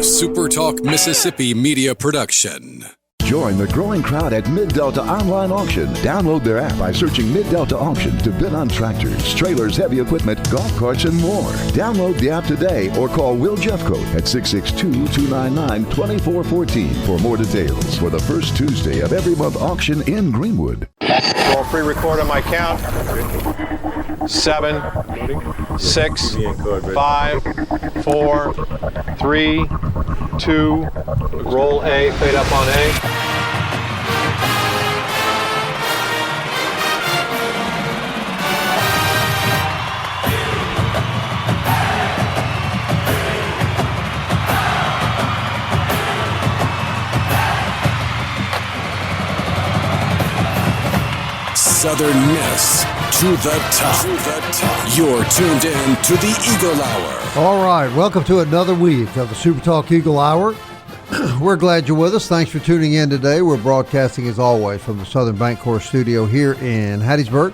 SuperTalk Mississippi media production. Join the growing crowd at Mid-Delta Online Auction. Download their app by searching Mid-Delta Auction to bid on tractors, trailers, heavy equipment, golf carts, and more. Download the app today or call Will Jeffcoat at 662-299-2414 for more details for the first Tuesday of every month auction in Greenwood. Roll free record on my count. 7, 6, 5, 4, 3, 2. Roll A, fade up on A. Southern Miss to the top. You're tuned in to the Eagle Hour. All right, welcome to another week of the SuperTalk Eagle Hour. We're glad you're with us. Thanks for tuning in today. We're broadcasting, as always, from the Southern Bancorp studio here in Hattiesburg.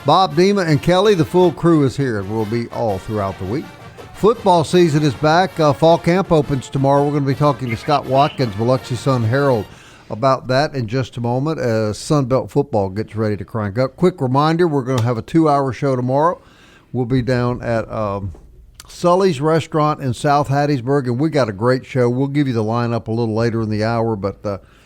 Bob, Dima, and Kelly, the full crew is here, and we'll be all throughout the week. Football season is back. Fall camp opens tomorrow. We're going to be talking to Scott Watkins, Biloxi Sun Herald, about that in just a moment as Sunbelt football gets ready to crank up. Quick reminder, we're going to have a 2-hour show tomorrow. We'll be down at Sully's Restaurant in South Hattiesburg, and we got a great show. We'll give you the lineup a little later in the hour, but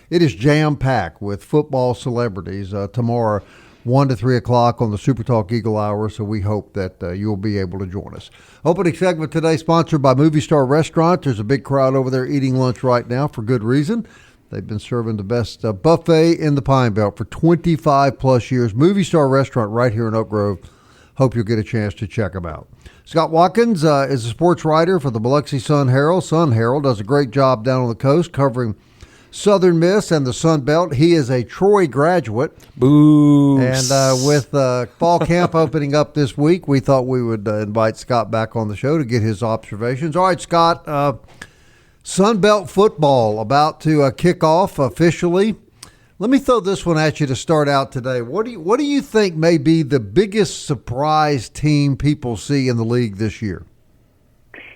it is jam-packed with football celebrities tomorrow, 1 to 3 o'clock on the SuperTalk Eagle Hour, so we hope that you'll be able to join us. Opening segment today sponsored by Movie Star Restaurant. There's a big crowd over there eating lunch right now for good reason. They've been serving the best buffet in the Pine Belt for 25-plus years. Movie Star Restaurant right here in Oak Grove. Hope you'll get a chance to check them out. Scott Watkins is a sports writer for the Biloxi Sun Herald. Sun Herald does a great job down on the coast covering Southern Miss and the Sun Belt. He is a Troy graduate. Boo! And with fall camp opening up this week, we thought we would invite Scott back on the show to get his observations. All right, Scott, Sunbelt football about to kick off officially. Let me throw this one at you to start out today. What do you think may be the biggest surprise team people see in the league this year?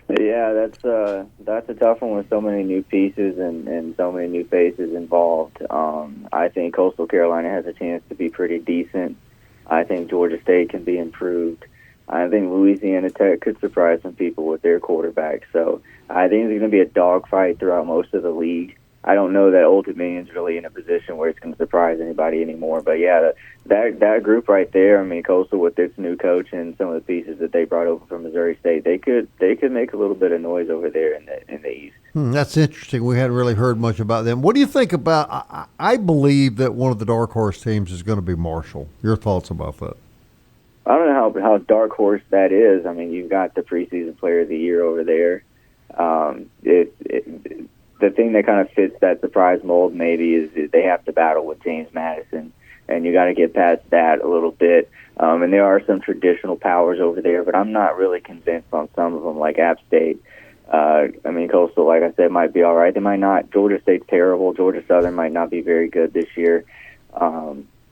Yeah, that's a tough one with so many new pieces and so many new faces involved. I think Coastal Carolina has a chance to be pretty decent. I think Georgia State can be improved. I think Louisiana Tech could surprise some people with their quarterback. So I think it's going to be a dogfight throughout most of the league. I don't know that Old Dominion's really in a position where it's going to surprise anybody anymore. But, yeah, that group right there, I mean, Coastal with its new coach and some of the pieces that they brought over from Missouri State, they could make a little bit of noise over there in the East. That's interesting. We hadn't really heard much about them. What do you think about – I believe that one of the dark horse teams is going to be Marshall. Your thoughts about that? I don't know how dark horse that is. I mean, you've got the preseason player of the year over there. The thing that kind of fits that surprise mold maybe is they have to battle with James Madison, and you got to get past that a little bit. And there are some traditional powers over there, but I'm not really convinced on some of them, like App State. I mean, Coastal, like I said, might be all right. They might not. Georgia State's terrible. Georgia Southern might not be very good this year.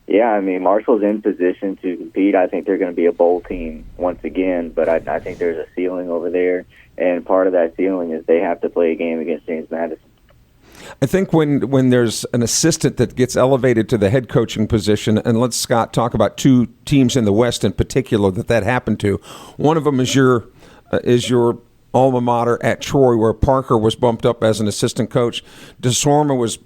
Yeah, I mean, Marshall's in position to compete. I think they're going to be a bowl team once again, but I think there's a ceiling over there, and part of that ceiling is they have to play a game against James Madison. I think when there's an assistant that gets elevated to the head coaching position, and let's, Scott, talk about two teams in the West in particular that happened to. One of them is your alma mater at Troy, where Parker was bumped up as an assistant coach. DeSorma was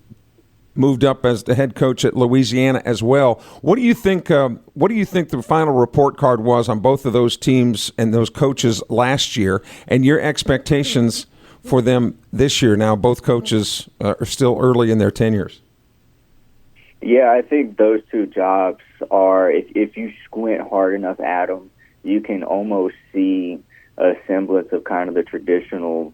moved up as the head coach at Louisiana as well. What do you think? What do you think the final report card was on both of those teams and those coaches last year, and your expectations for them this year? Now, both coaches are still early in their tenures. Yeah, I think those two jobs are. If you squint hard enough at them, you can almost see a semblance of kind of the traditional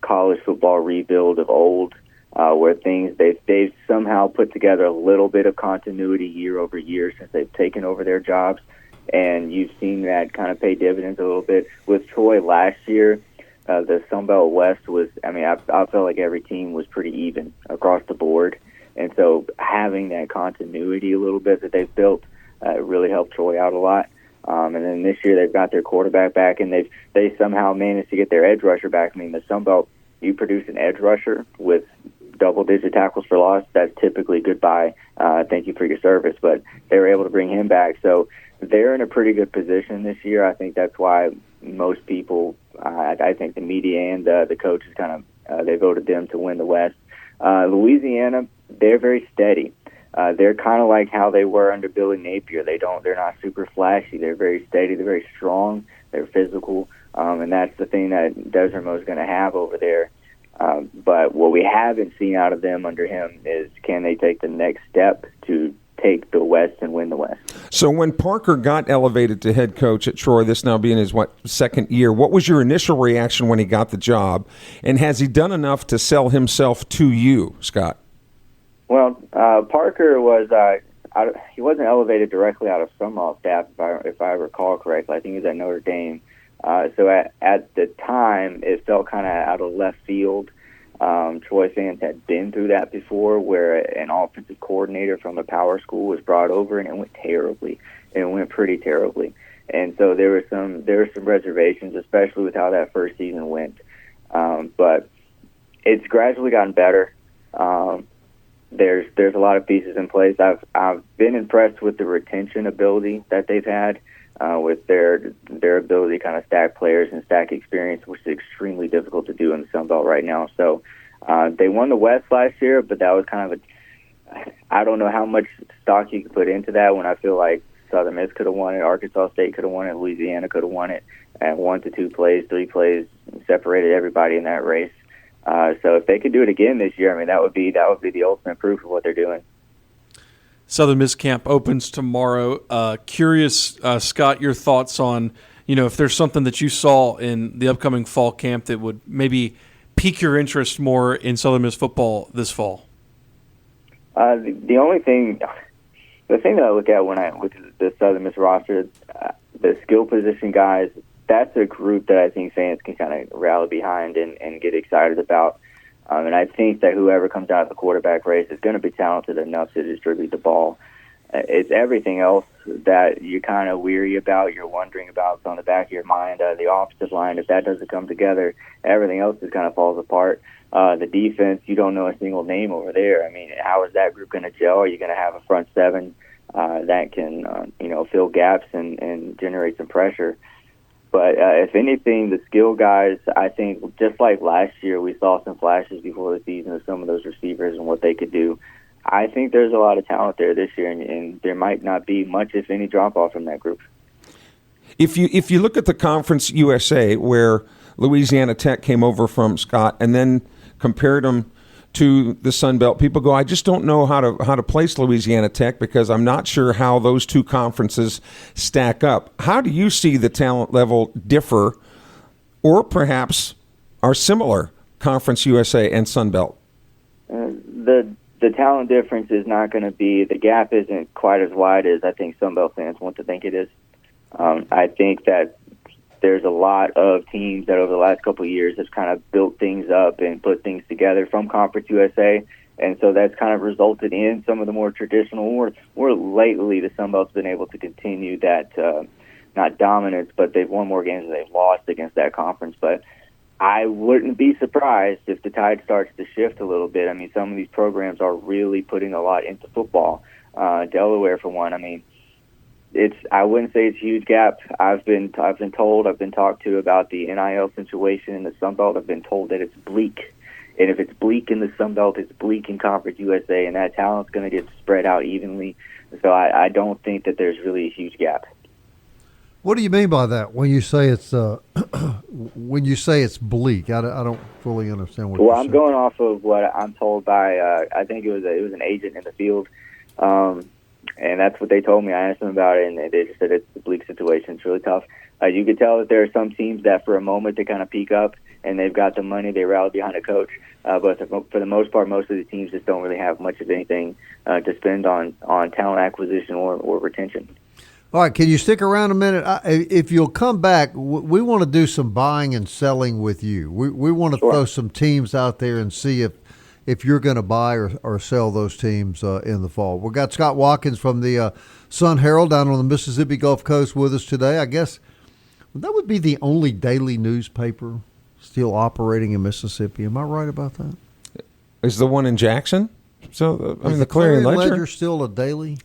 college football rebuild of old. Where they've somehow put together a little bit of continuity year over year since they've taken over their jobs, and you've seen that kind of pay dividends a little bit. With Troy last year, the Sunbelt West was, I mean, I felt like every team was pretty even across the board, and so having that continuity a little bit that they've built really helped Troy out a lot. And then this year they've got their quarterback back, and they somehow managed to get their edge rusher back. I mean, the Sunbelt you produce an edge rusher with double-digit tackles for loss, that's typically goodbye. Thank you for your service. But they were able to bring him back. So they're in a pretty good position this year. I think that's why most people, I think the media and the coaches they voted them to win the West. Louisiana, they're very steady. They're kind of like how they were under Billy Napier. They're not super flashy. They're very steady. They're very strong. They're physical. And that's the thing that Desert Mo's going to have over there. But what we haven't seen out of them under him is, can they take the next step to take the West and win the West? So when Parker got elevated to head coach at Troy, this now being his second year, what was your initial reaction when he got the job? And has he done enough to sell himself to you, Scott? Well, Parker was he wasn't elevated directly out of Summerall staff, if I recall correctly. I think he was at Notre Dame. So at the time, it felt kind of out of left field. Troy fans had been through that before, where an offensive coordinator from a power school was brought over, and it went terribly. It went pretty terribly. And so there were some reservations, especially with how that first season went. But it's gradually gotten better. There's a lot of pieces in place. I've been impressed with the retention ability that they've had, with their ability to kind of stack players and stack experience, which is extremely difficult to do in the Sun Belt right now. So they won the West last year, but that was kind of I don't know how much stock you could put into that, when I feel like Southern Miss could have won it, Arkansas State could have won it, Louisiana could have won it, and 1 to 2 plays, 3 plays separated everybody in that race. So if they could do it again this year, I mean, that would be the ultimate proof of what they're doing. Southern Miss camp opens tomorrow. Curious, Scott, your thoughts on, if there's something that you saw in the upcoming fall camp that would maybe pique your interest more in Southern Miss football this fall. The thing that I look at when I look at the Southern Miss roster, the skill position guys, that's a group that I think fans can kind of rally behind and get excited about. And I think that whoever comes out of the quarterback race is going to be talented enough to distribute the ball. It's everything else that you're kind of weary about, you're wondering about, it's on the back of your mind. The offensive line, if that doesn't come together, everything else just kind of falls apart. The defense, you don't know a single name over there. I mean, how is that group going to gel? Are you going to have a front seven that can, fill gaps and generate some pressure? But if anything, the skill guys, I think, just like last year, we saw some flashes before the season of some of those receivers and what they could do. I think there's a lot of talent there this year, and there might not be much, if any, drop-off from that group. If you look at the Conference USA, where Louisiana Tech came over from, Scott, and then compared them to the Sun Belt, people go, I just don't know how to place Louisiana Tech because I'm not sure how those two conferences stack up. How do you see the talent level differ, or perhaps are similar, Conference USA and Sun Belt? The talent difference is not going to be, the gap isn't quite as wide as I think Sun Belt fans want to think it is. I think that there's a lot of teams that over the last couple of years have kind of built things up and put things together from Conference USA, and so that's kind of resulted in some of the more traditional, or lately the Sun Belt's been able to continue that, not dominance, but they've won more games than they've lost against that conference. But I wouldn't be surprised if the tide starts to shift a little bit. I mean, some of these programs are really putting a lot into football. Delaware, for one, I mean, I wouldn't say it's a huge gap. I've been talked to about the NIL situation in the Sun Belt. I've been told that it's bleak. And if it's bleak in the Sun Belt, it's bleak in Conference USA, and that talent's going to get spread out evenly. So I don't think that there's really a huge gap. What do you mean by that when you say it's bleak? I don't fully understand what you're saying. Well, I'm going off of what I'm told by I think it was an agent in the field. And that's what they told me. I asked them about it, and they just said it's a bleak situation. It's really tough. You could tell that there are some teams that for a moment they kind of peak up, and they've got the money, they rally behind a coach. But for the most part, most of the teams just don't really have much of anything to spend on talent acquisition or retention. All right, can you stick around a minute? If you'll come back, we want to do some buying and selling with you. We want to throw some teams out there and see if you're going to buy or sell those teams in the fall. We've got Scott Watkins from the Sun Herald down on the Mississippi Gulf Coast with us today. I guess that would be the only daily newspaper still operating in Mississippi. Am I right about that? Is the one in Jackson? So, I mean, the Clarion Ledger still a daily?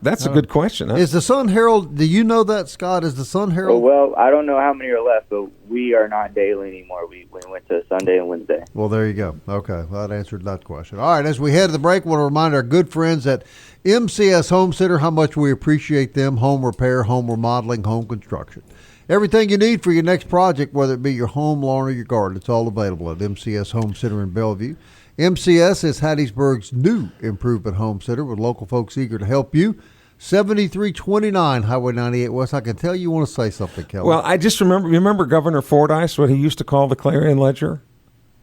That's a good question. Is the Sun Herald, do you know that, Scott? Is the Sun Herald? Well, I don't know how many are left, but we are not daily anymore. We went to Sunday and Wednesday. Well, there you go. Okay, well, that answered that question. All right, as we head to the break, I want to remind our good friends at MCS Home Center how much we appreciate them. Home repair, home remodeling, home construction. Everything you need for your next project, whether it be your home, lawn, or your garden, it's all available at MCS Home Center in Bellevue. MCS is Hattiesburg's new improvement home center with local folks eager to help you. 7329 Highway 98 West. I can tell you want to say something, Kelly. Well, I just remember Governor Fordyce, what he used to call the Clarion Ledger?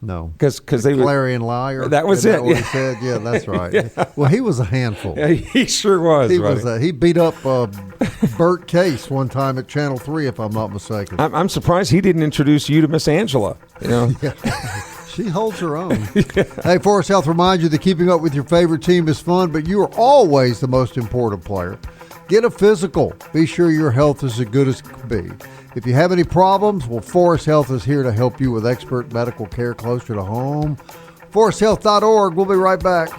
No. Because they were Clarion liar. That was Isn't it. That what he said? Yeah, that's right. Yeah. Well, he was a handful. Yeah, he sure was. He beat up Bert Case one time at Channel 3, if I'm not mistaken. I'm surprised he didn't introduce you to Miss Angela. You know? Yeah. She holds her own. Hey, Forest Health reminds you that keeping up with your favorite team is fun, but you are always the most important player. Get a physical. Be sure your health is as good as it can be. If you have any problems, well, Forest Health is here to help you with expert medical care closer to home. ForestHealth.org. We'll be right back.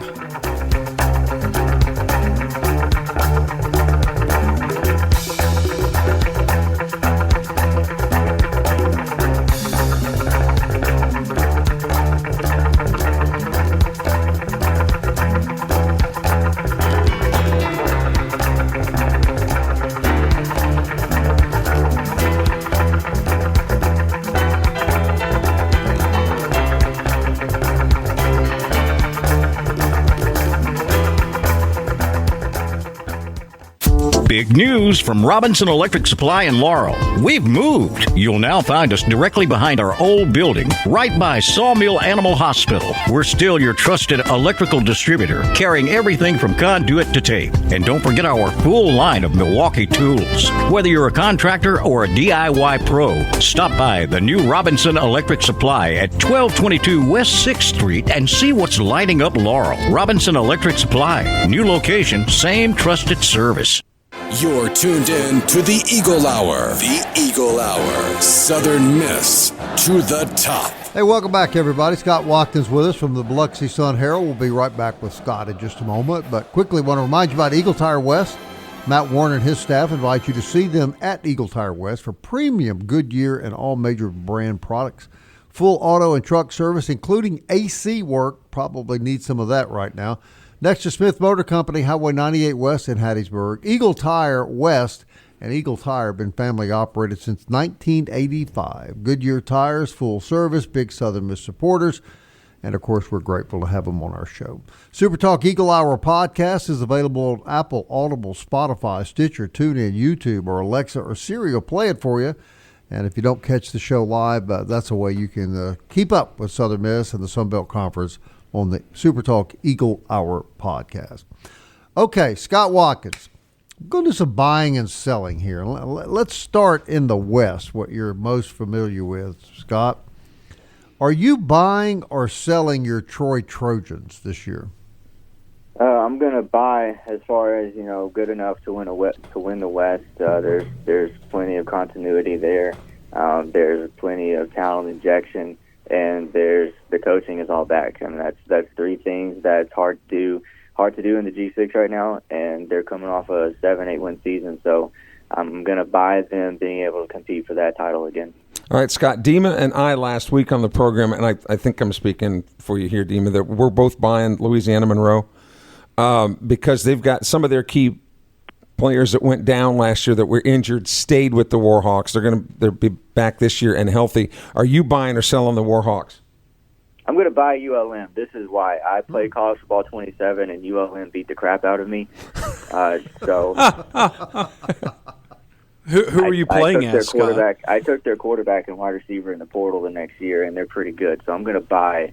Big news from Robinson Electric Supply in Laurel. We've moved. You'll now find us directly behind our old building, right by Sawmill Animal Hospital. We're still your trusted electrical distributor, carrying everything from conduit to tape. And don't forget our full line of Milwaukee tools. Whether you're a contractor or a DIY pro, stop by the new Robinson Electric Supply at 1222 West 6th Street and see what's lighting up Laurel. Robinson Electric Supply. New location, same trusted service. You're tuned in to the Eagle Hour. The Eagle Hour. Southern Miss to the top. Hey, welcome back, everybody. Scott Watkins with us from the Biloxi Sun Herald. We'll be right back with Scott in just a moment. But quickly, want to remind you about Eagle Tire West. Matt Warner and his staff invite you to see them at Eagle Tire West for premium Goodyear and all major brand products. Full auto and truck service, including AC work. Probably need some of that right now. Next to Smith Motor Company, Highway 98 West in Hattiesburg. Eagle Tire West and Eagle Tire have been family operated since 1985. Goodyear tires, full service, big Southern Miss supporters. And, of course, we're grateful to have them on our show. SuperTalk Eagle Hour podcast is available on Apple, Audible, Spotify, Stitcher, TuneIn, YouTube, or Alexa or Siri will play it for you. And if you don't catch the show live, that's a way you can keep up with Southern Miss and the Sun Belt Conference on the SuperTalk Eagle Hour podcast. Okay, Scott Watkins. I'm going to do some buying and selling here. Let's start in the West, what you're most familiar with, Scott. Are you buying or selling your Troy Trojans this year? I'm going to buy as far as, good enough to win the West. There's plenty of continuity there. There's plenty of talent injection. And the coaching is all back. I mean, that's three things that's hard to do in the G6 right now, and they're coming off a 7-8 win season. So I'm going to buy them being able to compete for that title again. All right, Scott, Dima and I last week on the program, and I think I'm speaking for you here, Dima, that we're both buying Louisiana Monroe because they've got some of their key players that went down last year that were injured stayed with the Warhawks. They'll be back this year and healthy. Are you buying or selling the Warhawks? I'm going to buy ULM. This is why I played college football 27 and ULM beat the crap out of me. So who are you playing as, Scott? I took their quarterback and wide receiver in the portal the next year, and they're pretty good. So I'm going to buy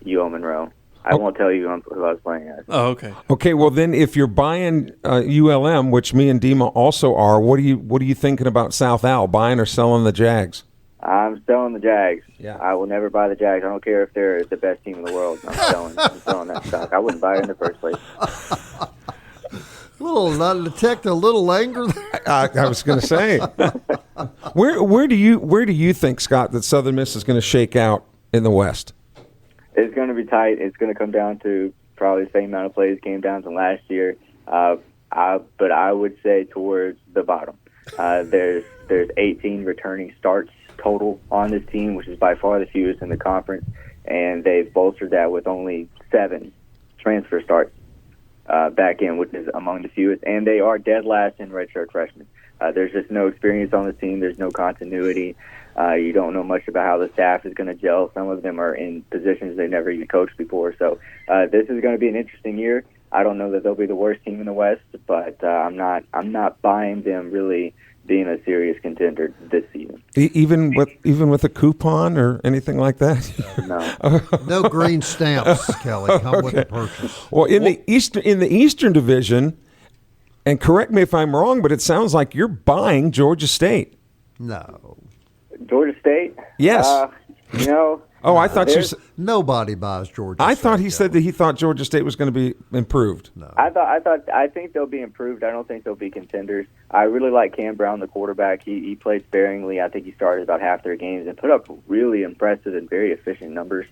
UL Monroe. I won't tell you who I was playing as. Oh, okay. Okay, well then, if you're buying ULM, which me and Dima also are, what are you thinking about South Al? Buying or selling the Jags? I'm selling the Jags. Yeah. I will never buy the Jags. I don't care if they're the best team in the world. I'm selling that stock. I wouldn't buy it in the first place. Detect a little anger there. I was going to say. Where do you think, Scott, that Southern Miss is going to shake out in the West? It's going to be tight. It's going to come down to probably the same amount of plays came down to last year. But I would say towards the bottom. There's 18 returning starts total on this team, which is by far the fewest in the conference, and they've bolstered that with only 7 transfer starts back in, which is among the fewest. And they are dead last in redshirt freshmen. There's just no experience on the team. There's no continuity. You don't know much about how the staff is going to gel. Some of them are in positions they never even coached before. So this is going to be an interesting year. I don't know that they'll be the worst team in the West, but I'm not buying them really being a serious contender this season. Even with a coupon or anything like that? No. No green stamps, Kelly. Come with the purchase. Well, in the Eastern Division, and correct me if I'm wrong, but it sounds like you're buying Georgia State. No. Georgia State? Yes. Oh, I thought nobody buys Georgia State. I thought he said that he thought Georgia State was going to be improved. No. I think they'll be improved. I don't think they'll be contenders. I really like Cam Brown, the quarterback. He played sparingly. I think he started about half their games and put up really impressive and very efficient numbers,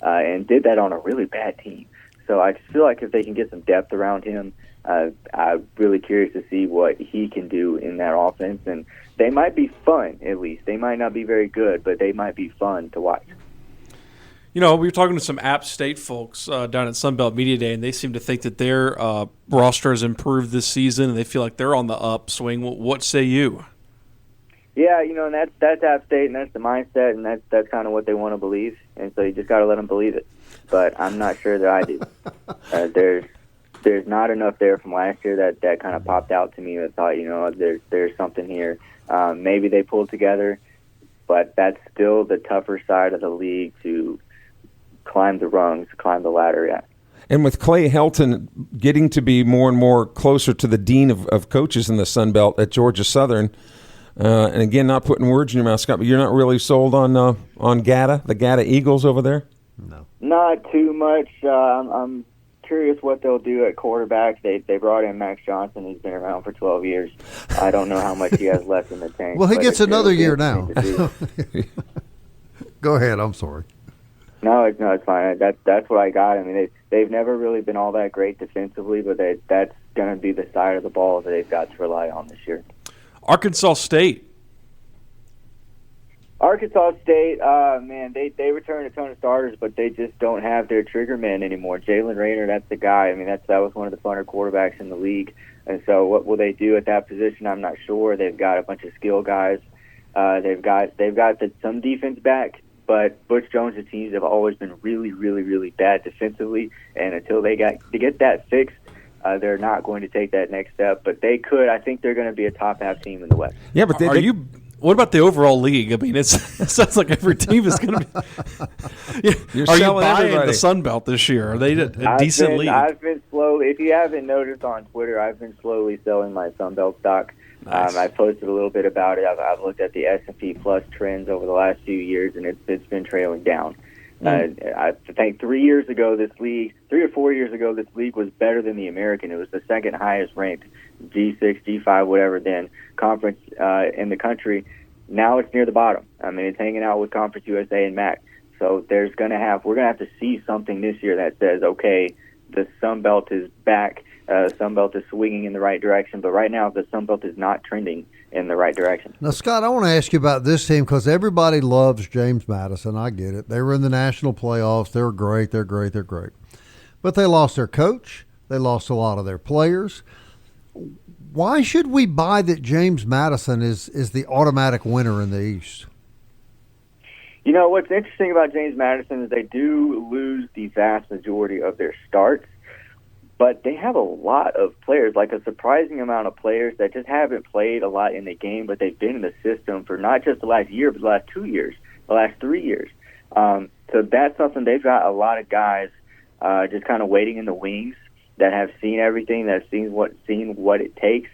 and did that on a really bad team. So I feel like if they can get some depth around him, I'm really curious to see what he can do in that offense. And they might be fun, at least. They might not be very good, but they might be fun to watch. We were talking to some App State folks down at Sunbelt Media Day, and they seem to think that their roster has improved this season, and they feel like they're on the upswing. What say you? Yeah, and that's App State, and that's the mindset, and that's kind of what they want to believe, and so you just got to let them believe it. But I'm not sure that I do. There's not enough there from last year that kind of popped out to me. I thought, there's something here. Maybe they pulled together, but that's still the tougher side of the league to climb the rungs, climb the ladder at. And with Clay Helton getting to be more and more closer to the dean of coaches in the Sun Belt at Georgia Southern, and again, not putting words in your mouth, Scott, but you're not really sold on GATA, the GATA Eagles over there? No. Not too much. I'm curious what they'll do at quarterback. They brought in Max Johnson, who's been around for 12 years. I don't know how much he has left in the tank. Well, he gets another year now. Go ahead. I'm sorry. No, it's fine. That's what I got. I mean, they've never really been all that great defensively, but that's going to be the side of the ball that they've got to rely on this year. Arkansas State, man, they returned a ton of starters, but they just don't have their trigger man anymore. Jalen Rayner, that's the guy. I mean, that was one of the funner quarterbacks in the league. And so what will they do at that position? I'm not sure. They've got a bunch of skill guys. They've got some defense back. But Butch Jones' teams have always been really, really, really bad defensively, and until they get that fixed, they're not going to take that next step. But they could. I think they're going to be a top half team in the West. Yeah, but what about the overall league? I mean, it sounds like every team is going to be. You're are you selling buying everybody. the Sun Belt this year? Are they a decent league? I've been slowly. If you haven't noticed on Twitter, I've been slowly selling my Sun Belt stock. Nice. I posted a little bit about it. I've looked at the S&P Plus trends over the last few years, and it's been trailing down. I think 3 years ago, 3 or 4 years ago, this league was better than the American. It was the second highest ranked G6, G5, whatever, then conference in the country. Now it's near the bottom. I mean, it's hanging out with Conference USA and MAC. So we're going to have to see something this year that says, okay, the Sun Belt is back. Sun Belt is swinging in the right direction, but right now the Sun Belt is not trending in the right direction. Now, Scott, I want to ask you about this team because everybody loves James Madison. I get it. They were in the national playoffs. They're great. They're great. They're great. But they lost their coach. They lost a lot of their players. Why should we buy that James Madison is the automatic winner in the East? What's interesting about James Madison is they do lose the vast majority of their starts. But they have a lot of players, like a surprising amount of players that just haven't played a lot in the game, but they've been in the system for not just the last year, but the last 2 years, the last 3 years. So that's something. They've got a lot of guys just kind of waiting in the wings that have seen everything, that have seen what it takes.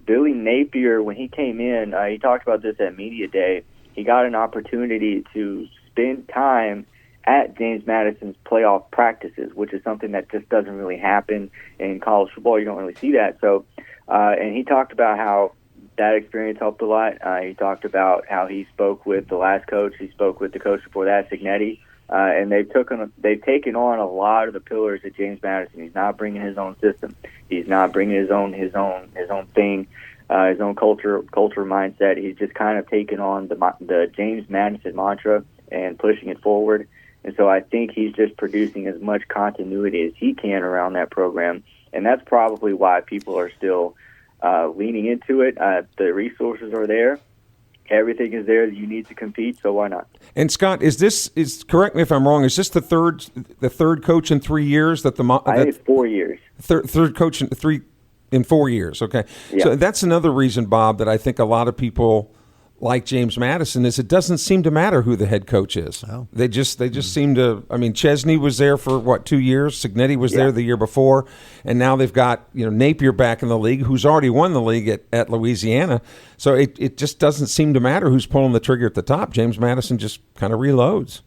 Billy Napier, when he came in, he talked about this at Media Day. He got an opportunity to spend time at James Madison's playoff practices, which is something that just doesn't really happen in college football. You don't really see that. So, and he talked about how that experience helped a lot. He talked about how he spoke with the last coach. He spoke with the coach before that, Signetti, and they've taken on a lot of the pillars of James Madison. He's not bringing his own system. He's not bringing his own thing, his own culture mindset. He's just kind of taken on the James Madison mantra and pushing it forward. And so I think he's just producing as much continuity as he can around that program. And that's probably why people are still leaning into it. The resources are there. Everything is there that you need to compete, so why not? And Scott, correct me if I'm wrong, is this the third coach in 3 years that I think it's 4 years. Third coach in 4 years, okay. Yeah. So that's another reason, Bob, that I think a lot of people like James Madison is it doesn't seem to matter who the head coach is. Oh. They just seem to. I mean, Chesney was there for 2 years. Signetti was there the year before, and now they've got Napier back in the league, who's already won the league at Louisiana. So it just doesn't seem to matter who's pulling the trigger at the top. James Madison just kind of reloads,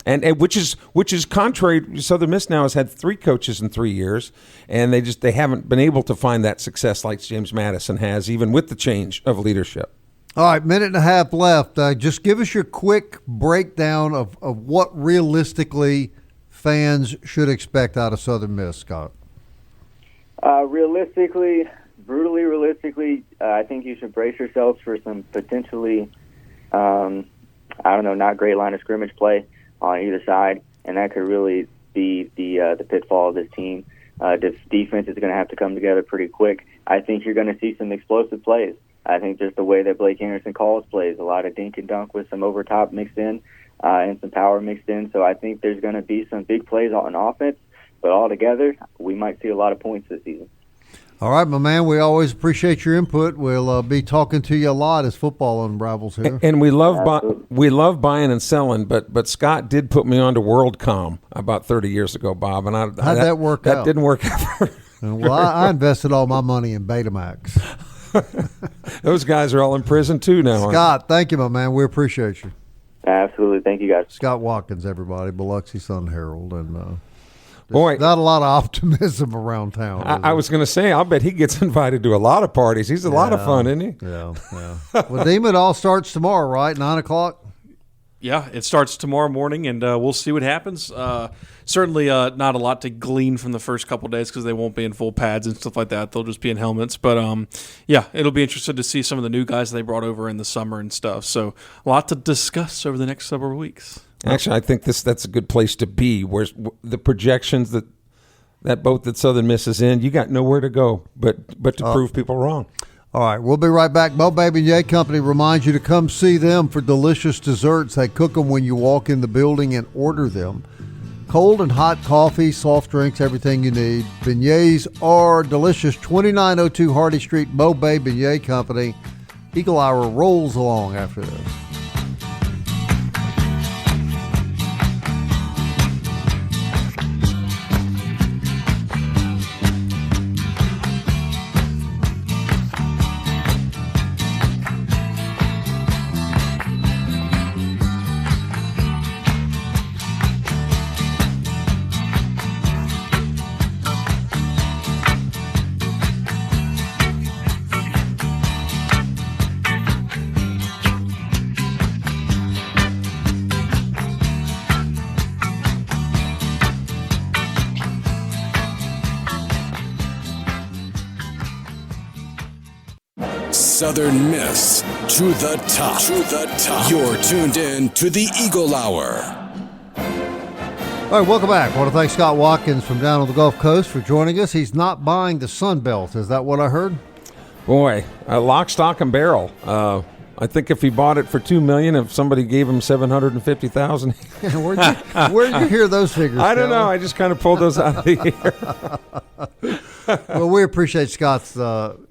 and which is contrary. Southern Miss now has had 3 coaches in 3 years, and they haven't been able to find that success like James Madison has, even with the change of leadership. All right, minute and a half left. Just give us your quick breakdown of what realistically fans should expect out of Southern Miss, Scott. Brutally realistically, I think you should brace yourselves for some potentially, not great line of scrimmage play on either side, and that could really be the pitfall of this team. This defense is going to have to come together pretty quick. I think you're going to see some explosive plays. I think just the way that Blake Anderson calls plays, a lot of dink and dunk with some overtop mixed in and some power mixed in. So I think there's going to be some big plays on offense, but altogether, we might see a lot of points this season. All right, my man, we always appreciate your input. We'll be talking to you a lot as football unravels here. And we love buying and selling, but Scott did put me on to WorldCom about 30 years ago, Bob. And how'd that work out? That didn't work out. Well, I invested all my money in Betamax. Those guys are all in prison too now. Scott, thank you, my man. We appreciate you. Absolutely. Thank you, guys. Scott Watkins, everybody, Biloxi Sun Herald. And boy, not a lot of optimism around town. I was going to say, I'll bet he gets invited to a lot of parties. He's a lot of fun, isn't he? Yeah. Well, Demon, it all starts tomorrow, right? 9 o'clock? Yeah, it starts tomorrow morning, and we'll see what happens. Certainly not a lot to glean from the first couple of days because they won't be in full pads and stuff like that. They'll just be in helmets. But, it'll be interesting to see some of the new guys they brought over in the summer and stuff. So a lot to discuss over the next several weeks. Actually, I think that's a good place to be, where the projections that boat that Southern Miss is in, you got nowhere to go but to prove people wrong. All right, we'll be right back. Mo Baby and Yay Company reminds you to come see them for delicious desserts. They cook them when you walk in the building and order them. Cold and hot coffee, soft drinks, everything you need. Beignets are delicious. 2902 Hardy Street, Mo Baby and Yay Company. Eagle Hour rolls along after this. Southern Miss to the top. To the top. You're tuned in to the Eagle Hour. All right, welcome back. I want to thank Scott Watkins from down on the Gulf Coast for joining us. He's not buying the Sun Belt. Is that what I heard? Boy, lock, stock, and barrel. I think if he bought it for $2 million, if somebody gave him $750,000, where'd you hear those figures? I don't know. I just kind of pulled those out of the air. Well, we appreciate Scott's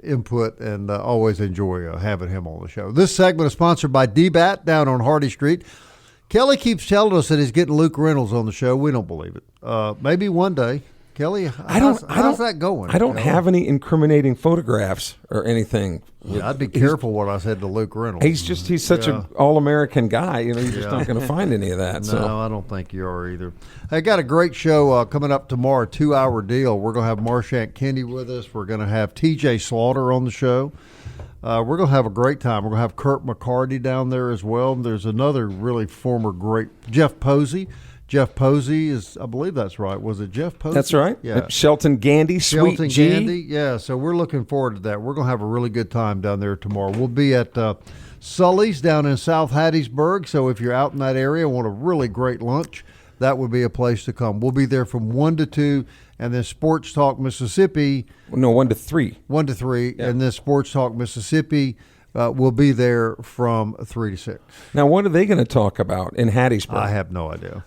input and always enjoy having him on the show. This segment is sponsored by D-Bat down on Hardy Street. Kelly keeps telling us that he's getting Luke Reynolds on the show. We don't believe it. Maybe one day. Kelly, how's that going? I don't have any incriminating photographs or anything. Yeah, I'd be careful what I said to Luke Reynolds. He's such an all-American guy. You're just not going to find any of that. No, I don't think you are either. I got a great show coming up tomorrow, a 2-hour deal. We're going to have Marchant Kennedy with us. We're going to have TJ Slaughter on the show. We're going to have a great time. We're going to have Kirk McCarty down there as well. And there's another really former great, Jeff Posey. Jeff Posey is, I believe that's right. Was it Jeff Posey? That's right. Yeah. Shelton Gandy, Sweet Shelton G. Gandy. Yeah, so we're looking forward to that. We're going to have a really good time down there tomorrow. We'll be at Sully's down in South Hattiesburg. So if you're out in that area and want a really great lunch, that would be a place to come. We'll be there from 1 to 2, and then Sports Talk Mississippi. No, 1 to 3. 1 to 3, Yeah. and then Sports Talk Mississippi will be there from 3 to 6. Now, what are they going to talk about in Hattiesburg? I have no idea.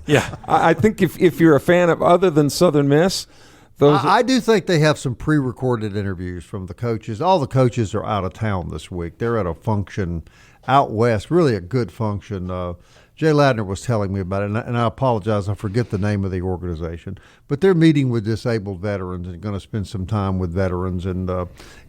Yeah. I think if you're a fan of other than Southern Miss, those I do think they have some pre-recorded interviews from the coaches. All the coaches are out of town this week. They're at a function out west, really a good function. Jay Ladner was telling me about it, and I apologize, I forget the name of the organization. But they're meeting with disabled veterans and going to spend some time with veterans and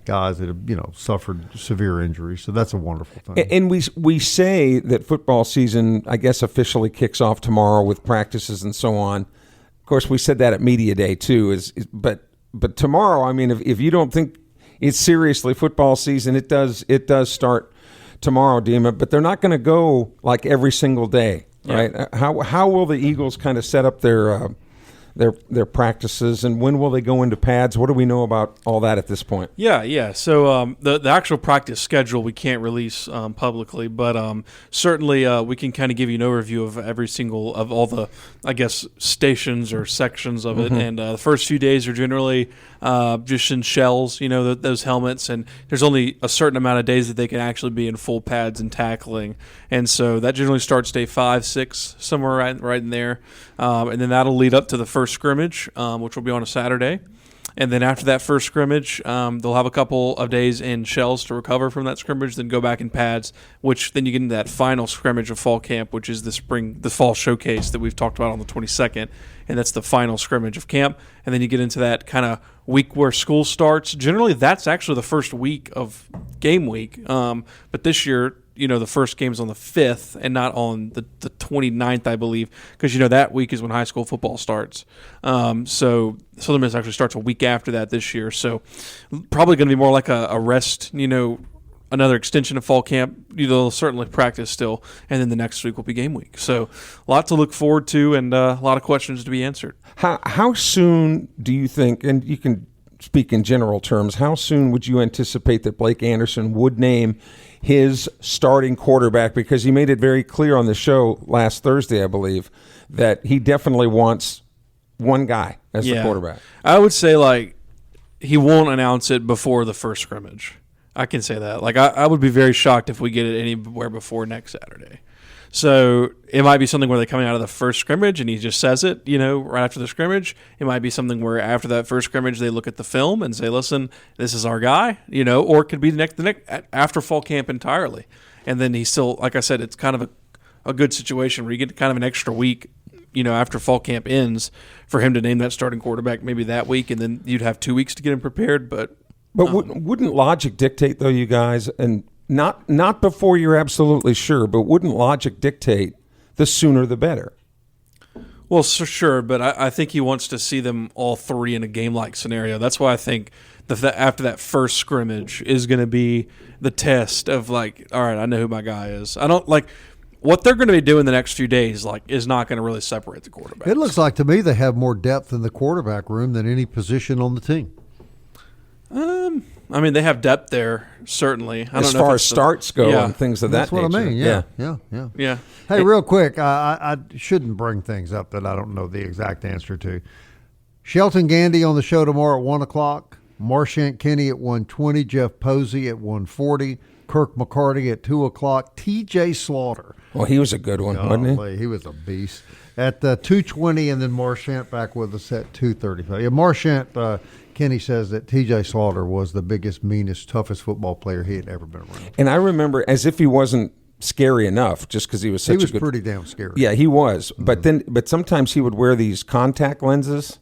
guys that have, suffered severe injuries. So that's a wonderful thing. And we say that football season, I guess, officially kicks off tomorrow with practices and so on. Of course, we said that at Media Day too. But tomorrow, I mean, if you don't think it's seriously football season, it does start tomorrow, Dima. But they're not going to go like every single day, right? Yeah. How will the Eagles kind of set up their practices, and when will they go into pads? What do we know about all that at this point? Yeah. So the actual practice schedule we can't release publicly, but certainly we can kind of give you an overview of every single of all the, I guess, stations or sections of it. And the first few days are generally just in shells, those helmets, and there's only a certain amount of days that they can actually be in full pads and tackling, and so that generally starts day 5, 6, somewhere right in there, and then that'll lead up to the first scrimmage, which will be on a Saturday. And then after that first scrimmage, they'll have a couple of days in shells to recover from that scrimmage, then go back in pads, which then you get into that final scrimmage of fall camp, which is the fall showcase that we've talked about on the 22nd, and that's the final scrimmage of camp. And then you get into that kind of week where school starts. Generally, that's actually the first week of game week, but this year, the first game's on the 5th and not on the 29th, I believe, because, that week is when high school football starts. So Southern Miss actually starts a week after that this year. So probably going to be more like a rest, another extension of fall camp. They'll certainly practice still, and then the next week will be game week. So a lot to look forward to and a lot of questions to be answered. How soon do you think, and you can speak in general terms, how soon would you anticipate that Blake Anderson would name his starting quarterback? Because he made it very clear on the show last Thursday, I believe, that he definitely wants one guy as the quarterback. I would say, he won't announce it before the first scrimmage. I can say that. I would be very shocked if we get it anywhere before next Saturday. So it might be something where they're coming out of the first scrimmage and he just says it, right after the scrimmage. It might be something where after that first scrimmage they look at the film and say, listen, this is our guy, or it could be the next after fall camp entirely. And then he's still, like I said, it's kind of a good situation where you get kind of an extra week, after fall camp ends for him to name that starting quarterback maybe that week, and then you'd have 2 weeks to get him prepared. But wouldn't logic dictate, though, you guys, and not before you're absolutely sure, but wouldn't logic dictate the sooner the better? Well, sure, but I think he wants to see them all three in a game-like scenario. That's why I think after that first scrimmage is going to be the test of, all right, I know who my guy is. I don't what they're going to be doing the next few days is not going to really separate the quarterbacks. It looks like to me they have more depth in the quarterback room than any position on the team. They have depth there, certainly. As far as starts go and things of that nature. That's what I mean, yeah. Hey, real quick, I shouldn't bring things up that I don't know the exact answer to. Shelton Gandy on the show tomorrow at 1 o'clock. Marchant Kenny at 1:20. Jeff Posey at 1:40. Kirk McCarty at 2 o'clock. T.J. Slaughter. Well, he was a good one, wasn't he? He was a beast. At 2:20, and then Marchant back with us at 2:35. Yeah, Marchant, Kenny says that T.J. Slaughter was the biggest, meanest, toughest football player he had ever been around. And I remember, as if he wasn't scary enough, just because he was such a good... He was pretty damn scary. Yeah, he was. Mm-hmm. But sometimes he would wear these contact lenses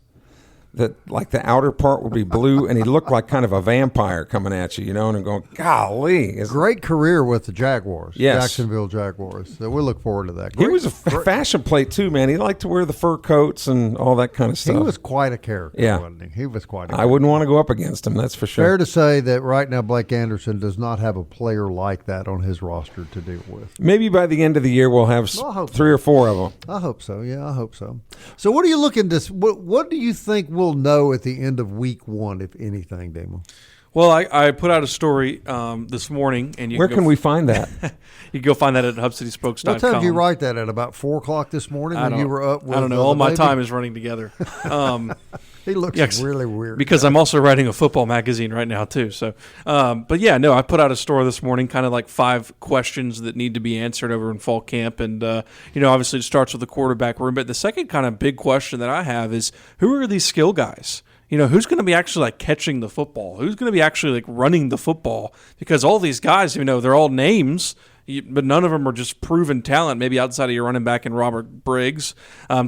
that like the outer part would be blue, and he looked like kind of a vampire coming at you, and I'm going, golly. Great career with the Jaguars, Yes. Jacksonville Jaguars. So we look forward to that. He was a fashion plate too, man. He liked to wear the fur coats and all that kind of stuff. He was quite a character, Yeah. wasn't he? He was quite a I character. wouldn't want to go up against him, that's for sure. Fair to say that right now Blake Anderson does not have a player like that on his roster to deal with. Maybe by the end of the year we'll have Well, I hope so. 3 or 4 of them. I hope so. Yeah, I hope so. So what are you looking to – what do you think we'll know at the end of week 1, if anything, Damon? Well, I put out a story this morning, and Where can we find that? You can go find that at hubcityspokes.com. What time did you write that at? About 4 o'clock this morning when you were up with I don't know. the All my baby? time is running together. He looks Yes, really weird. because I'm also writing a football magazine right now too. So, but yeah, no, I put out a story this morning, kind of like 5 questions that need to be answered over in fall camp, and obviously it starts with the quarterback room. But the second kind of big question that I have is, who are these skill guys? Who's going to be actually like catching the football? Who's going to be actually like running the football? Because all these guys, they're all names, but none of them are just proven talent, maybe outside of your running back and Robert Briggs.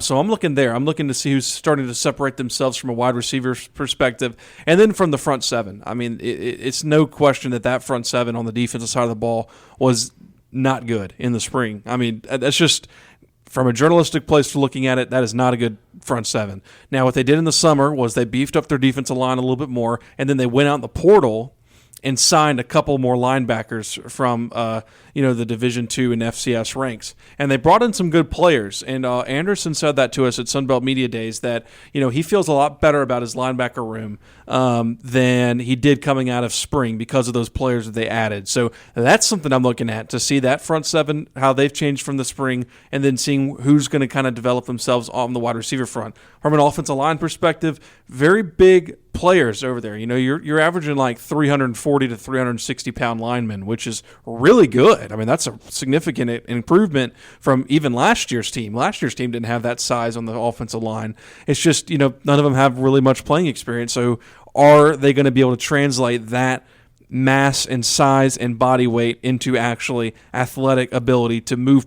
So I'm looking there. I'm looking to see who's starting to separate themselves from a wide receiver perspective. And then from the front 7. I mean, it's no question that front 7 on the defensive side of the ball was not good in the spring. I mean, that's just – from a journalistic place to looking at it, that is not a good front 7. Now, what they did in the summer was they beefed up their defensive line a little bit more, and then they went out in the portal and signed a couple more linebackers from the Division II and FCS ranks. And they brought in some good players. And Anderson said that to us at Sunbelt Media Days, that he feels a lot better about his linebacker room than he did coming out of spring because of those players that they added. So that's something I'm looking at, to see that front 7, how they've changed from the spring, and then seeing who's going to kind of develop themselves on the wide receiver front. From an offensive line perspective, very big players over there. You're averaging like 340 to 360 pound linemen, which is really good. I mean, that's a significant improvement from even last year's team. Last year's team didn't have that size on the offensive line. It's just, none of them have really much playing experience. So are they going to be able to translate that mass and size and body weight into actually athletic ability to move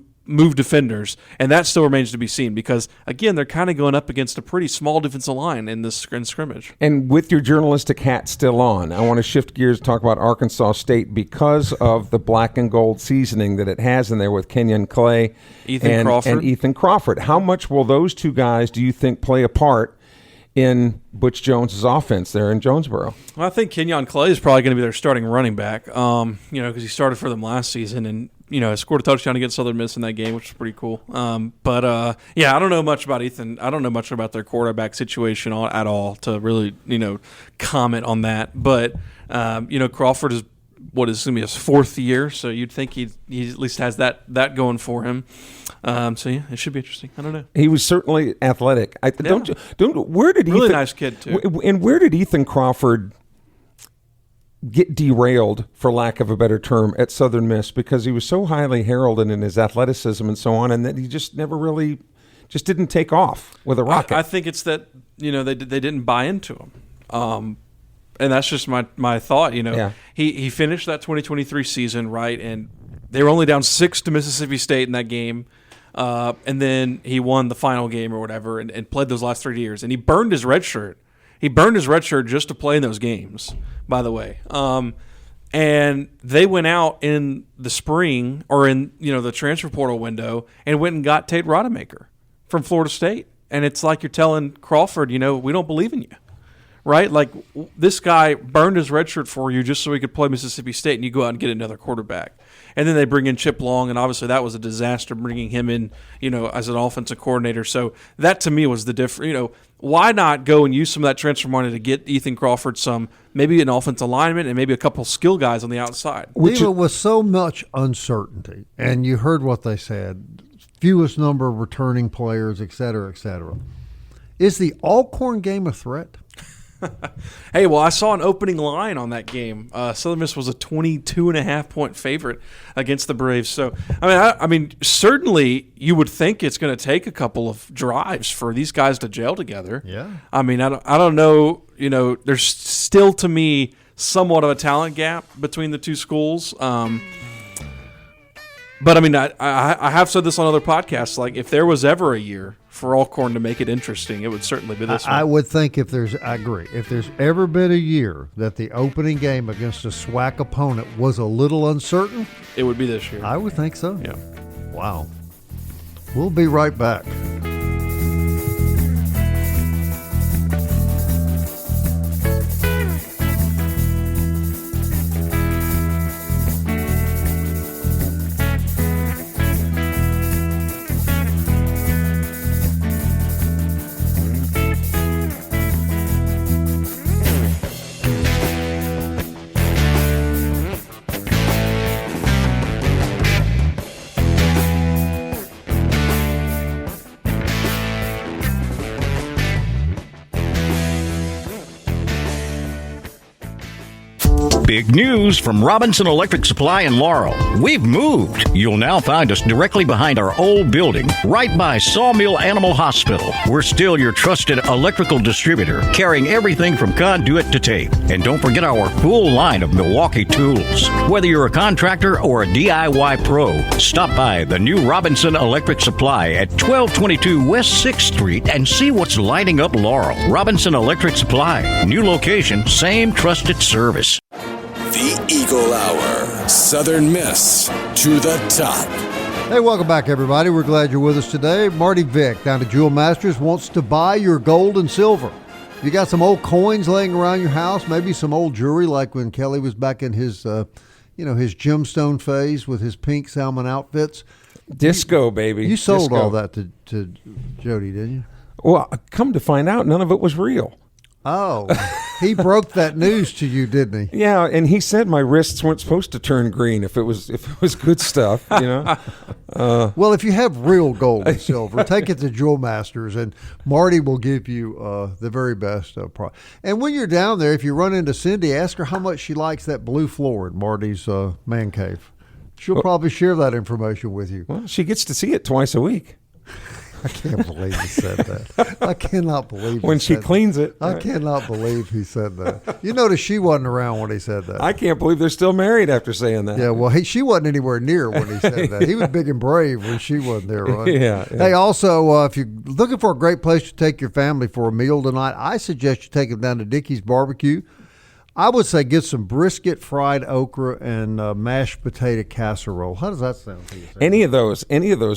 defenders? And that still remains to be seen, because again, they're kind of going up against a pretty small defensive line in this scrimmage. And with your journalistic hat still on, I want to shift gears to talk about Arkansas State because of the black and gold seasoning that it has in there with Kenyon Clay Ethan Crawford. and Ethan Crawford. How much will those 2 guys, do you think, play a part in Butch Jones's offense there in Jonesboro? Well, I think Kenyon Clay is probably going to be their starting running back, because he started for them last season, and scored a touchdown against Southern Miss in that game, which is pretty cool. But I don't know much about Ethan. I don't know much about their quarterback situation at all to really, comment on that. But, Crawford is going to be his 4th year, so you'd think he at least has that going for him. So yeah, it should be interesting. I don't know. He was certainly athletic. Where did really Ethan, nice kid too. And where did Ethan Crawford get derailed, for lack of a better term, at Southern Miss, because he was so highly heralded in his athleticism and so on, and that he just never really didn't take off with a rocket? I think it's that they didn't buy into him, and that's just my thought. He finished that 2023 season right, and they were only down 6 to Mississippi State in that game. And then he won the final game or whatever, and played those last 3 years, and he burned his red shirt. He burned his red shirt just to play in those games, by the way. And they went out in the spring, or in the transfer portal window, and went and got Tate Rodemaker from Florida State. And it's like you're telling Crawford, we don't believe in you, right? Like, this guy burned his red shirt for you just so he could play Mississippi State, and you go out and get another quarterback. And then they bring in Chip Long, and obviously that was a disaster, bringing him in, as an offensive coordinator. So that to me was the difference. Why not go and use some of that transfer money to get Ethan Crawford maybe an offensive lineman and maybe a couple skill guys on the outside? Even with so much uncertainty, and you heard what they said, fewest number of returning players, et cetera, et cetera. Is the Alcorn game a threat? Hey, well, I saw an opening line on that game. Southern Miss was a 22.5-point favorite against the Braves. So, I mean, certainly you would think it's going to take a couple of drives for these guys to gel together. Yeah. I mean, I don't know. There's still, to me, somewhat of a talent gap between the 2 schools. But I mean, I have said this on other podcasts. Like, if there was ever a year for Alcorn to make it interesting, it would certainly be this one. I would think I agree. If there's ever been a year that the opening game against a SWAC opponent was a little uncertain, it would be this year. I would think so. Yeah. Wow. We'll be right back. Big news from Robinson Electric Supply in Laurel. We've moved. You'll now find us directly behind our old building, right by Sawmill Animal Hospital. We're still your trusted electrical distributor, carrying everything from conduit to tape. And don't forget our full line of Milwaukee tools. Whether you're a contractor or a DIY pro, stop by the new Robinson Electric Supply at 1222 West 6th Street and see what's lighting up Laurel. Robinson Electric Supply. New location, same trusted service. The Eagle Hour. Southern Miss to the top. Hey, welcome back, everybody. We're glad you're with us today. Marty Vick down at Jewel Masters wants to buy your gold and silver. You got some old coins laying around your house, maybe some old jewelry like when Kelly was back in his, his gemstone phase with his pink salmon outfits. Disco, baby. You sold Disco. all that to Jody, didn't you? Well, come to find out, none of it was real. Oh, he broke that news to you, didn't he? Yeah, and he said my wrists weren't supposed to turn green if it was good stuff, you know. Well, if you have real gold and silver, take it to Jewel Masters, and Marty will give you the very best price. And when you're down there, if you run into Cindy, ask her how much she likes that blue floor at Marty's man cave. She'll probably share that information with you. Well, she gets to see it twice a week. I can't believe he said that. I cannot believe when she cleans it. I cannot believe he said that. You notice she wasn't around when he said that. I can't believe they're still married after saying that. Yeah, well, she wasn't anywhere near when he said that. He was big and brave when she wasn't there, right? Yeah. Hey, also, if you're looking for a great place to take your family for a meal tonight, I suggest you take them down to Dickey's Barbecue. I would say get some brisket, fried okra, and mashed potato casserole. How does that sound to you? Any of those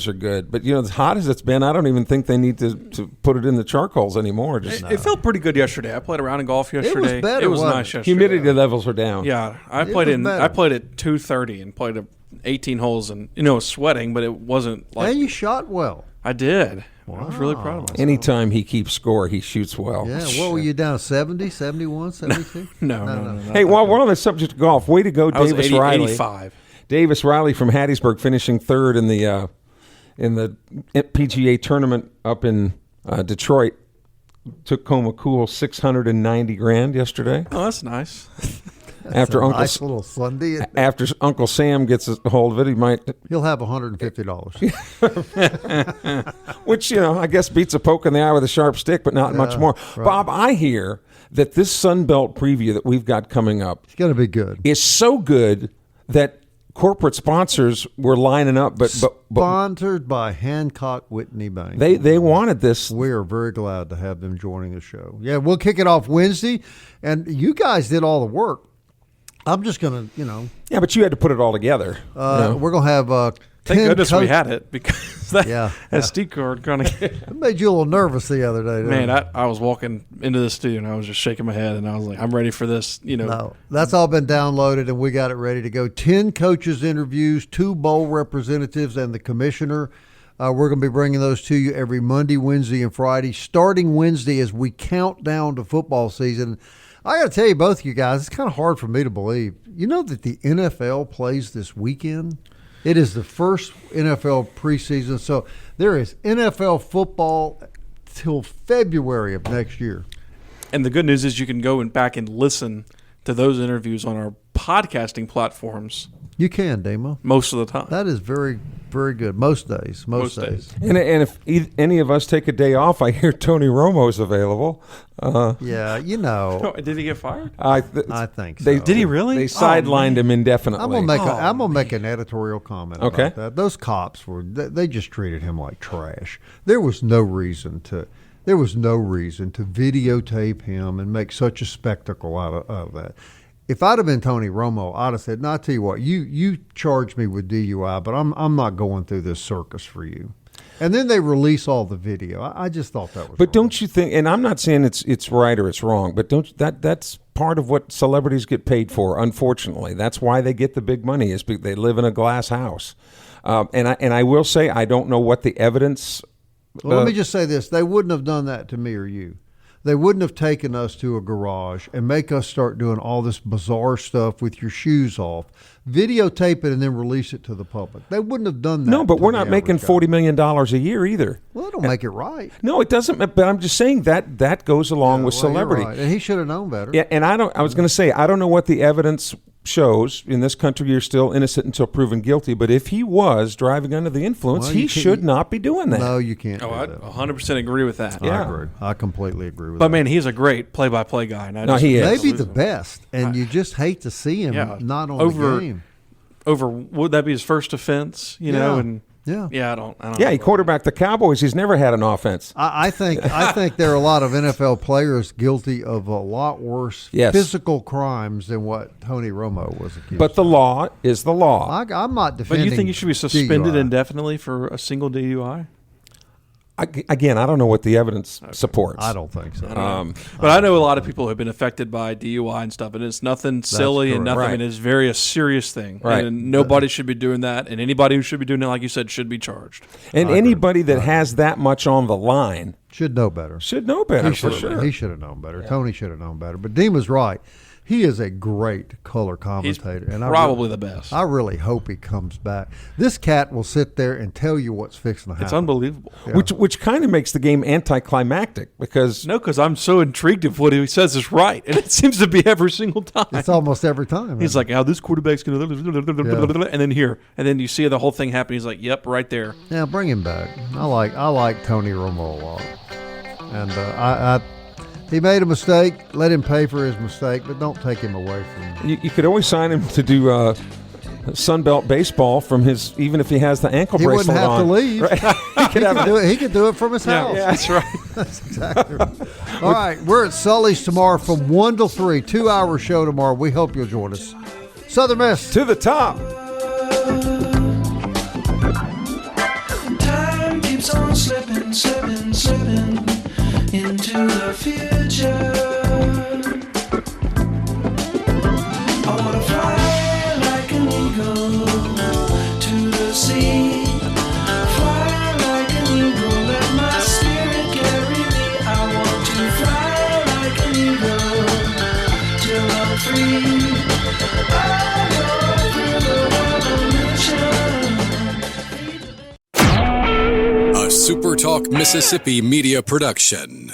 are good. But, as hot as it's been, I don't even think they need to put it in the charcoals anymore. It felt pretty good yesterday. I played a round of golf yesterday. It was better. It was nice yesterday. Humidity levels were down. Yeah, I played at 2:30 and played 18 holes, and I was sweating, but it wasn't like. And you shot well. I did. Wow. I was really proud of myself. Anytime he keeps score, he shoots well. Yeah, what were you down, 70, 71, 72? No. Hey, while we're on the subject of golf, way to go, I was Davis 80, Riley. 85. Davis Riley from Hattiesburg finishing third in the PGA tournament up in Detroit. Took home a cool $690,000 yesterday. Oh, that's nice. After Uncle nice little Sunday. After Uncle Sam gets a hold of it, he'll have $150. Which, I guess beats a poke in the eye with a sharp stick, but not much more. Right. Bob, I hear that this Sun Belt preview that we've got coming up it's going to be good. Is so good that corporate sponsors were lining up, but sponsored by Hancock Whitney Bank. They wanted this. We are very glad to have them joining the show. Yeah, we'll kick it off Wednesday, and you guys did all the work. I'm just going to, Yeah, but you had to put it all together. We're going to have Thank goodness we had it, because that SD card kind of it made you a little nervous the other day. Man, I was walking into the studio and I was just shaking my head and I was like, I'm ready for this. No, that's all been downloaded and we got it ready to go. 10 coaches interviews, 2 bowl representatives, and the commissioner. We're going to be bringing those to you every Monday, Wednesday, and Friday, starting Wednesday as we count down to football season. I got to tell you, both of you guys, it's kind of hard for me to believe. You know that the NFL plays this weekend? It is the first NFL preseason, so there is NFL football till February of next year. And the good news is you can go back and listen to those interviews on our podcasting platforms You can, Dima. most of the time. That is very, very good. Most days. Most days. And if any of us take a day off, I hear Tony Romo's available. Yeah, you know. Did he get fired? I think so. Did he really? They sidelined him indefinitely. I'm gonna make an editorial comment Okay. about that. Those cops they just treated him like trash. There was no reason to videotape him and make such a spectacle out of that. If I'd have been Tony Romo, I'd have said, "No, I tell you what, you charged me with DUI, but I'm not going through this circus for you." And then they release all the video. I just thought that was. But wrong. don't you think? And I'm not saying it's right or it's wrong, but that's part of what celebrities get paid for. Unfortunately, that's why they get the big money. Is because they live in a glass house. And I will say I don't know what the evidence. Well, let me just say this: they wouldn't have done that to me or you. They wouldn't have taken us to a garage and make us start doing all this bizarre stuff with your shoes off, videotape it, and then release it to the public. They wouldn't have done that. No, but to we're the not making average guy. $40 million a year either. Well, it'll make it right. No, it doesn't. But I'm just saying that goes along with Well, you're celebrity. right. And he should have known better. Yeah, and I was going to say I don't know what the evidence shows. In this country, you're still innocent until proven guilty. But if he was driving under the influence, Well, he you can't- should not be doing that. No, you can't. Oh, do I that. 100% agree with that. I agree. I completely agree with But that. man, he's a great play-by-play guy. And I No, just- he is. Maybe the best, and you just hate to see him not on the game. Over, would that be his first offense? You know, and Yeah. I don't. Yeah, he quarterbacked the Cowboys. He's never had an offense. I think there are a lot of NFL players guilty of a lot worse Yes. physical crimes than what Tony Romo was accused But the of. law is the law. I'm not But defending. you think he should be suspended DUI. indefinitely for a single DUI? Again, I don't know what the evidence supports. I don't think so. But I know a lot of people who have been affected by DUI and stuff, and it's nothing silly and correct. nothing. Right. And it's very a serious thing. Right. And nobody should be doing that. And anybody who should be doing it, like you said, should be charged. And anybody that has that much on the line Should know better. should know better for sure. He should have known better. Tony should have known better. But Dima's right. He is a great color He's commentator. And probably the best. I really hope he comes back. This cat will sit there and tell you what's fixing to happen. It's unbelievable. Which kind of makes the game anticlimactic because No, because I'm so intrigued if what he says is right, and it seems to be every single time. It's almost every time. He's like, "How this quarterback's going to," and then here, and then you see the whole thing happen. He's like, "Yep, right there." Yeah, bring him back. I like Tony Romo a lot, and he made a mistake. Let him pay for his mistake, but don't take him away from him. you could always sign him to do Sunbelt baseball from his, even if he has the ankle He bracelet wouldn't have on. to leave. He could do it from his house. Yeah, that's right. That's exactly right. All right, we're at Sully's tomorrow from 1 to 3, 2-hour show tomorrow. We hope you'll join us. Southern Miss. To the top. Time keeps on slipping, slipping, slipping into the future. I wanna fly like an eagle to the sea. Fly like an eagle, let my spirit carry me. I want to fly like an eagle till I'm free. I go through the revolution. A SuperTalk Mississippi media production.